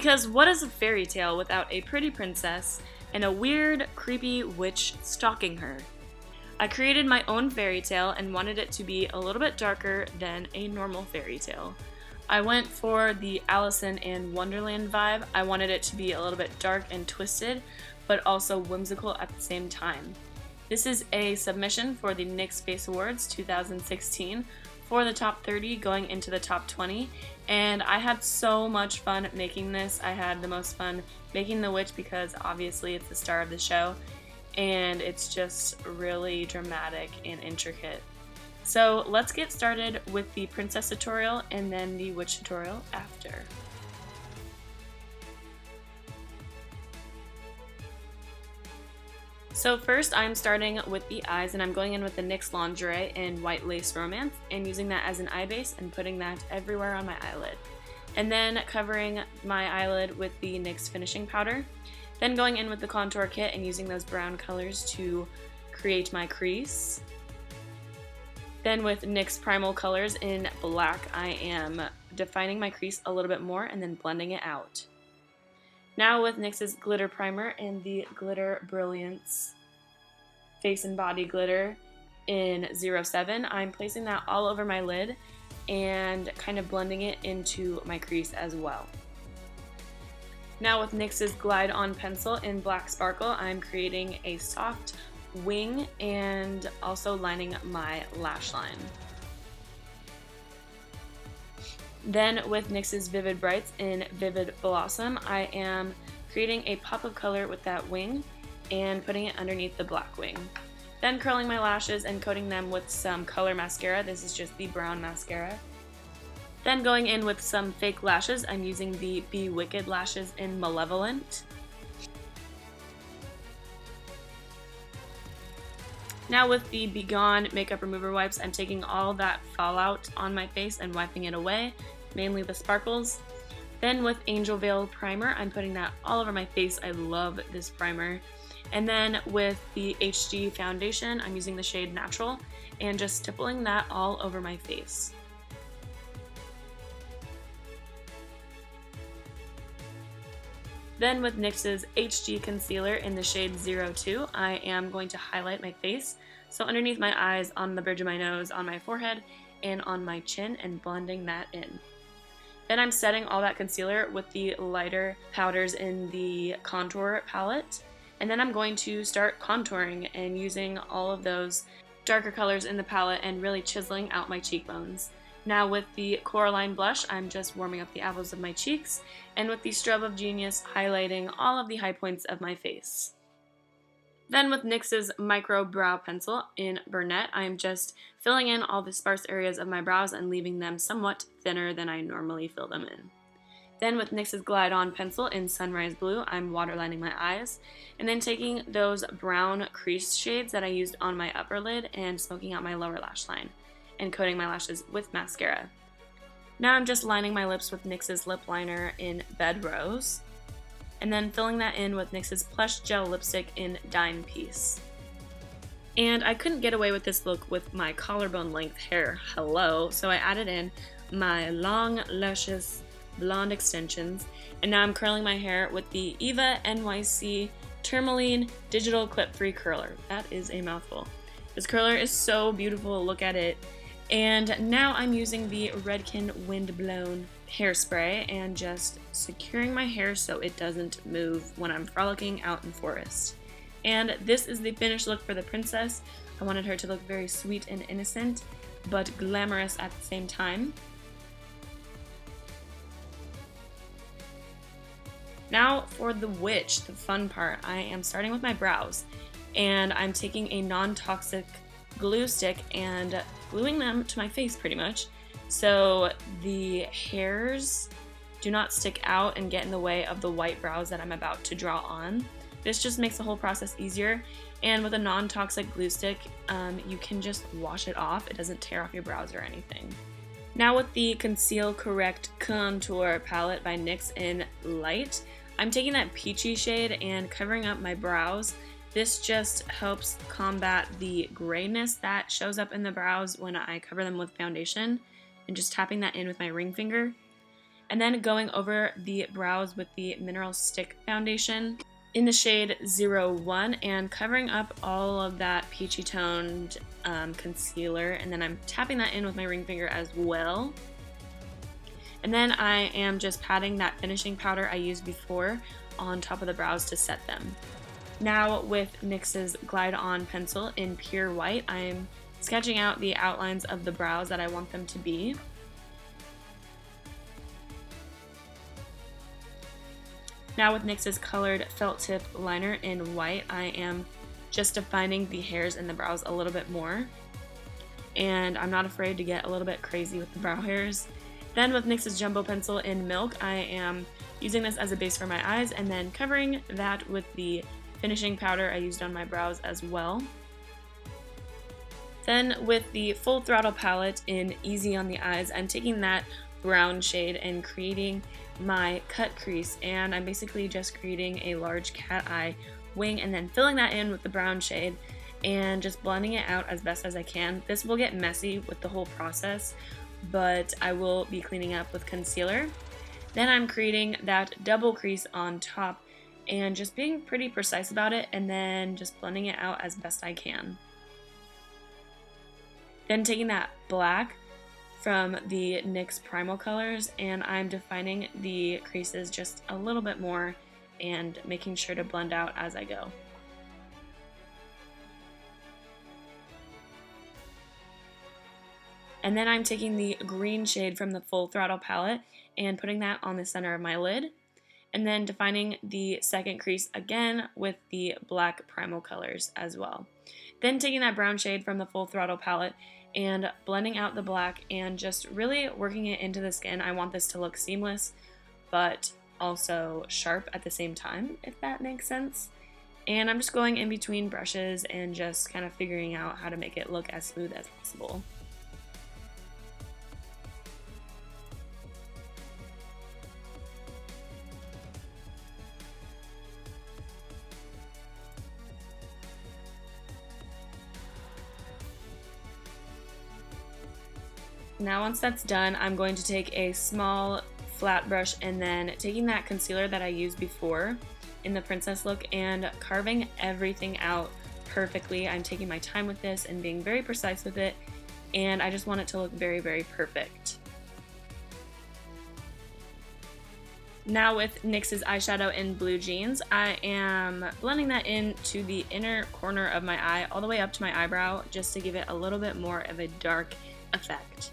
Because what is a fairy tale without a pretty princess and a weird, creepy witch stalking her? I created my own fairy tale and wanted it to be a little bit darker than a normal fairy tale. I went for the Alice in Wonderland vibe. I wanted it to be a little bit dark and twisted, but also whimsical at the same time. This is a submission for the Nyx Face Awards 2016 for the top 30 going into the top 20, and I had so much fun making this. I had the most fun making the witch because obviously it's the star of the show, and it's just really dramatic and intricate. So let's get started with the princess tutorial and then the witch tutorial after. So first I'm starting with the eyes, and I'm going in with the NYX Lingerie in White Lace Romance and using that as an eye base and putting that everywhere on my eyelid. And then covering my eyelid with the NYX Finishing Powder. Then going in with the contour kit and using those brown colors to create my crease. Then with NYX Primal Colors in black, I am defining my crease a little bit more and then blending it out. Now with NYX's Glitter Primer in the Glitter Brilliance Face and Body Glitter in 07, I'm placing that all over my lid and kind of blending it into my crease as well. Now with NYX's Glide On Pencil in Black Sparkle, I'm creating a soft wing and also lining my lash line. Then with NYX's Vivid Brights in Vivid Blossom, I am creating a pop of color with that wing and putting it underneath the black wing. Then curling my lashes and coating them with some color mascara. This is just the brown mascara. Then going in with some fake lashes, I'm using the Be Wicked lashes in Malevolent. Now with the Be Gone makeup remover wipes, I'm taking all that fallout on my face and wiping it away, mainly the sparkles. Then with Angel Veil Primer, I'm putting that all over my face. I love this primer. And then with the HD foundation, I'm using the shade Natural and just stippling that all over my face. Then with NYX's HD Concealer in the shade 02, I am going to highlight my face. So underneath my eyes, on the bridge of my nose, on my forehead, and on my chin, and blending that in. Then I'm setting all that concealer with the lighter powders in the contour palette. And then I'm going to start contouring and using all of those darker colors in the palette and really chiseling out my cheekbones. Now with the Coraline blush, I'm just warming up the apples of my cheeks, and with the Strobe of Genius, highlighting all of the high points of my face. Then with NYX's Micro Brow Pencil in Brunette, I'm just filling in all the sparse areas of my brows and leaving them somewhat thinner than I normally fill them in. Then with NYX's Glide On Pencil in Sunrise Blue, I'm waterlining my eyes, and then taking those brown crease shades that I used on my upper lid and smoking out my lower lash line, and coating my lashes with mascara. Now I'm just lining my lips with NYX's lip liner in Bed Rose, and then filling that in with NYX's Plush Gel Lipstick in Dime Piece. And I couldn't get away with this look with my collarbone length hair, hello, so I added in my long, luscious blonde extensions, and now I'm curling my hair with the Eva NYC Tourmaline Digital Clip-Free Curler. That is a mouthful. This curler is so beautiful, look at it. And now I'm using the Redken Windblown hairspray and just securing my hair so it doesn't move when I'm frolicking out in forest. And this is the finished look for the princess. I wanted her to look very sweet and innocent, but glamorous at the same time. Now for the witch, the fun part. I am starting with my brows, and I'm taking a non-toxic glue stick and gluing them to my face pretty much, so the hairs do not stick out and get in the way of the white brows that I'm about to draw on. This just makes the whole process easier, and with a non-toxic glue stick, you can just wash it off. It doesn't tear off your brows or anything. Now with the Conceal Correct Contour palette by NYX in Light, I'm taking that peachy shade and covering up my brows. This just helps combat the grayness that shows up in the brows when I cover them with foundation, and just tapping that in with my ring finger. And then going over the brows with the Mineral Stick Foundation in the shade 01 and covering up all of that peachy toned concealer, and then I'm tapping that in with my ring finger as well. And then I am just patting that finishing powder I used before on top of the brows to set them. Now with NYX's Glide On pencil in Pure White, I'm sketching out the outlines of the brows that I want them to be. Now with NYX's colored felt tip liner in white, I am just defining the hairs in the brows a little bit more. And I'm not afraid to get a little bit crazy with the brow hairs. Then with NYX's Jumbo pencil in Milk, I am using this as a base for my eyes and then covering that with the finishing powder I used on my brows as well. Then with the Full Throttle palette in Easy on the Eyes, I'm taking that brown shade and creating my cut crease, and I'm basically just creating a large cat eye wing and then filling that in with the brown shade and just blending it out as best as I can. This will get messy with the whole process, but I will be cleaning up with concealer. Then I'm creating that double crease on top and just being pretty precise about it and then just blending it out as best I can. Then taking that black from the NYX Primal colors and I'm defining the creases just a little bit more and making sure to blend out as I go. And then I'm taking the green shade from the Full Throttle palette and putting that on the center of my lid. And then defining the second crease again with the black Primal colors as well. Then taking that brown shade from the Full Throttle palette and blending out the black and just really working it into the skin. I want this to look seamless, but also sharp at the same time, if that makes sense. And I'm just going in between brushes and just kind of figuring out how to make it look as smooth as possible. Now once that's done, I'm going to take a small flat brush and then taking that concealer that I used before in the princess look and carving everything out perfectly. I'm taking my time with this and being very precise with it, and I just want it to look very, very perfect. Now with NYX's eyeshadow in Blue Jeans, I am blending that into the inner corner of my eye all the way up to my eyebrow just to give it a little bit more of a dark effect.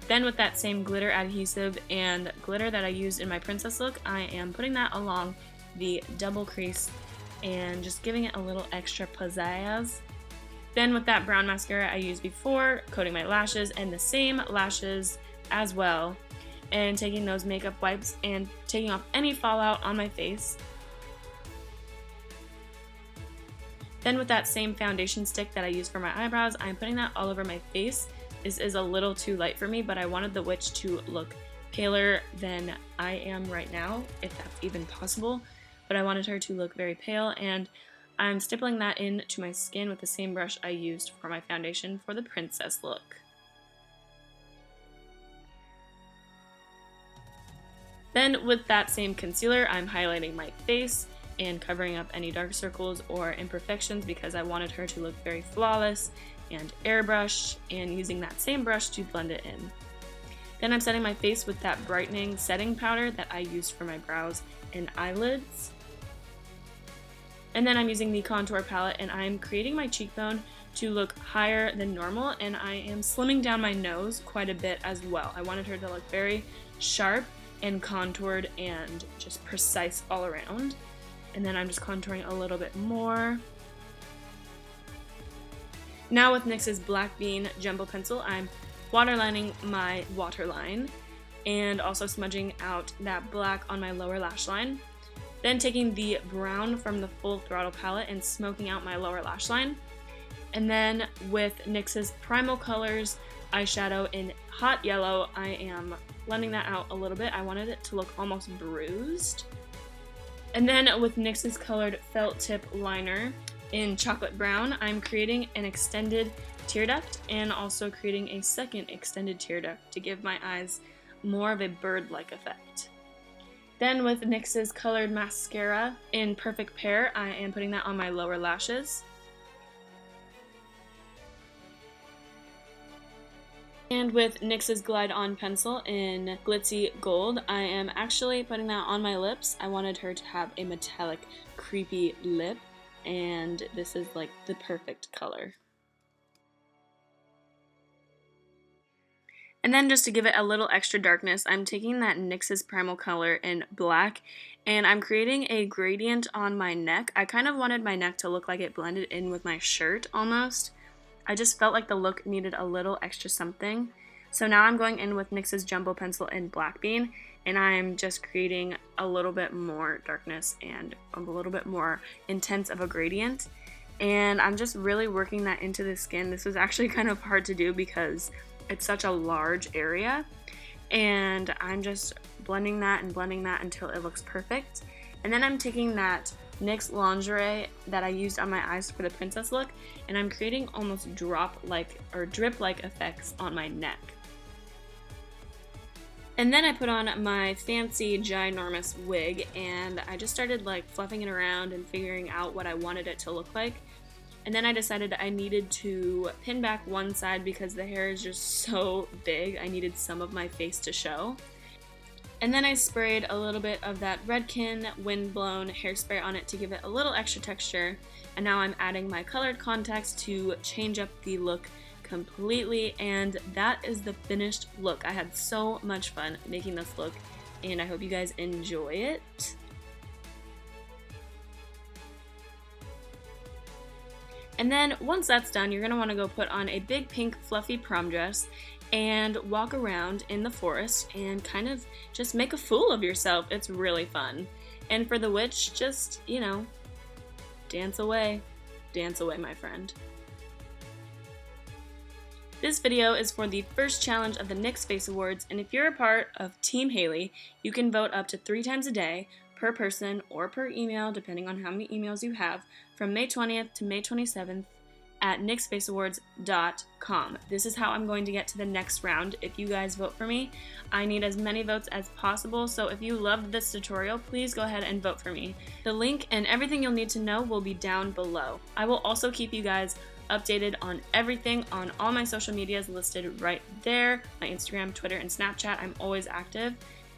Then with that same glitter adhesive and glitter that I used in my princess look, I am putting that along the double crease and just giving it a little extra pizzazz. Then with that brown mascara I used before, coating my lashes and the same lashes as well, and taking those makeup wipes and taking off any fallout on my face. Then with that same foundation stick that I used for my eyebrows, I'm putting that all over my face. This is a little too light for me, but I wanted the witch to look paler than I am right now, if that's even possible. But I wanted her to look very pale, and I'm stippling that into my skin with the same brush I used for my foundation for the princess look. Then with that same concealer, I'm highlighting my face and covering up any dark circles or imperfections because I wanted her to look very flawless and airbrush, and using that same brush to blend it in. Then I'm setting my face with that brightening setting powder that I used for my brows and eyelids. And then I'm using the contour palette and I'm creating my cheekbone to look higher than normal, and I am slimming down my nose quite a bit as well. I wanted her to look very sharp and contoured and just precise all around. And then I'm just contouring a little bit more. Now with NYX's Black Bean Jumbo Pencil, I'm waterlining my waterline and also smudging out that black on my lower lash line. Then taking the brown from the Full Throttle palette and smoking out my lower lash line. And then with NYX's Primal Colors eyeshadow in Hot Yellow, I am blending that out a little bit. I wanted it to look almost bruised. And then with NYX's colored felt tip liner in Chocolate Brown, I'm creating an extended tear duct and also creating a second extended tear duct to give my eyes more of a bird-like effect. Then with NYX's colored mascara in Perfect Pear, I am putting that on my lower lashes. And with NYX's Glide On pencil in Glitzy Gold, I am actually putting that on my lips. I wanted her to have a metallic, creepy lip, and this is like the perfect color. And then just to give it a little extra darkness, I'm taking that NYX's Primal color in black, and I'm creating a gradient on my neck. I kind of wanted my neck to look like it blended in with my shirt almost. I just felt like the look needed a little extra something. So now I'm going in with NYX's Jumbo pencil in Black Bean, and I'm just creating a little bit more darkness and a little bit more intense of a gradient. And I'm just really working that into the skin. This was actually kind of hard to do because it's such a large area, and I'm just blending that until it looks perfect. And then I'm taking that NYX lingerie that I used on my eyes for the princess look, and I'm creating almost drop-like or drip-like effects on my neck. And then I put on my fancy ginormous wig, and I just started like fluffing it around and figuring out what I wanted it to look like. And then I decided I needed to pin back one side because the hair is just so big. I needed some of my face to show. And then I sprayed a little bit of that Redken windblown hairspray on it to give it a little extra texture. And now I'm adding my colored contacts to change up the look completely. And that is the finished look. I had so much fun making this look, and I hope you guys enjoy it. And then once that's done, you're going to want to go put on a big pink fluffy prom dress and walk around in the forest and kind of just make a fool of yourself. It's really fun. And for the witch, just, you know, dance away. Dance away, my friend. This video is for the first challenge of the Nyx Face Awards, and if you're a part of Team Haley, you can vote up to 3 times a day per person or per email, depending on how many emails you have, from May 20th to May 27th at nyxfaceawards.com. This is how I'm going to get to the next round. If you guys vote for me, I need as many votes as possible, so if you loved this tutorial, please go ahead and vote for me. The link and everything you'll need to know will be down below. I will also keep you guys updated on everything on all my social medias listed right there, my Instagram, Twitter, and Snapchat. I'm always active.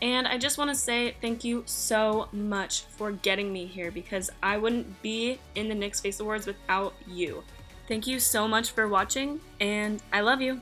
And I just want to say thank you so much for getting me here, because I wouldn't be in the Nyx Face Awards without you. Thank you so much for watching, and I love you.